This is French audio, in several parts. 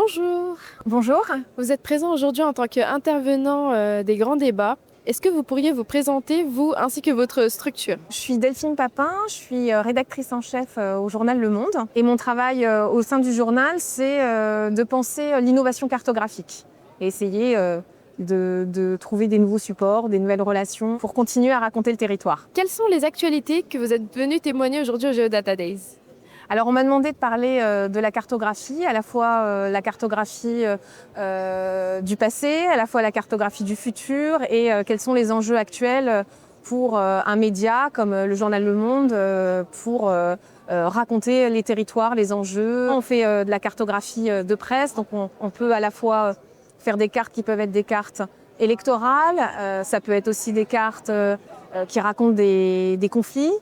Bonjour, Bonjour, vous êtes présent aujourd'hui en tant qu'intervenant des grands débats. Est-ce que vous pourriez vous présenter, vous, ainsi que votre structure? je suis Delphine Papin, je suis rédactrice en chef au journal Le Monde. Et mon travail au sein du journal, c'est de penser l'innovation cartographique et essayer de trouver des nouveaux supports, des nouvelles relations pour continuer à raconter le territoire. Quelles sont les actualités que vous êtes venu témoigner aujourd'hui au Geodata Days? Alors on m'a demandé de parler de la cartographie, à la fois la cartographie du passé, à la fois la cartographie du futur et quels sont les enjeux actuels pour un média comme le journal Le Monde pour raconter les territoires, les enjeux. On fait de la cartographie de presse, donc on peut à la fois faire des cartes qui peuvent être des cartes électorales, ça peut être aussi des cartes qui racontent des conflits.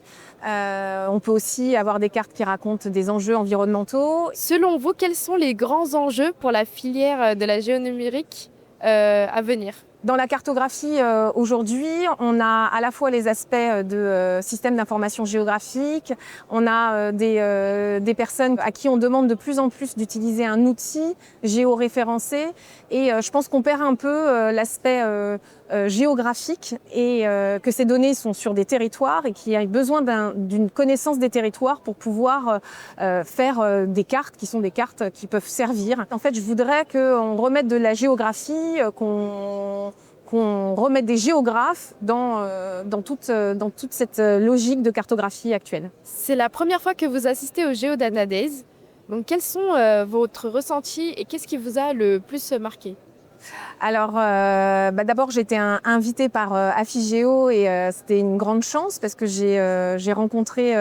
On peut aussi avoir des cartes qui racontent des enjeux environnementaux. Selon vous, quels sont les grands enjeux pour la filière de la géonumérique à venir? Dans la cartographie, aujourd'hui, on a à la fois les aspects de système d'information géographique, on a des personnes à qui on demande de plus en plus d'utiliser un outil géoréférencé et je pense qu'on perd un peu l'aspect géographique et que ces données sont sur des territoires et qu'il y a besoin d'une connaissance des territoires pour pouvoir faire des cartes qui sont des cartes qui peuvent servir. En fait, je voudrais qu'on remette de la géographie, qu'on remette des géographes dans toute cette logique de cartographie actuelle. C'est la première fois que vous assistez au Geodata Days. Donc, quels sont votre ressenti et qu'est-ce qui vous a le plus marqué? Alors, d'abord, j'ai été invitée par Afigéo et c'était une grande chance parce que j'ai rencontré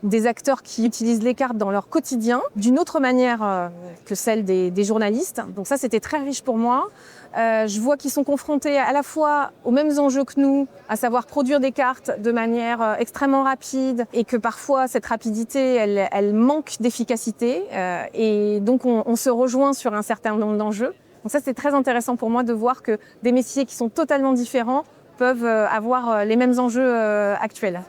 des acteurs qui utilisent les cartes dans leur quotidien d'une autre manière que celle des journalistes. Donc ça, c'était très riche pour moi. Je vois qu'ils sont confrontés à la fois aux mêmes enjeux que nous, à savoir produire des cartes de manière extrêmement rapide et que parfois cette rapidité, elle manque d'efficacité et donc on se rejoint sur un certain nombre d'enjeux. Donc ça, c'est très intéressant pour moi de voir que des métiers qui sont totalement différents peuvent avoir les mêmes enjeux actuels.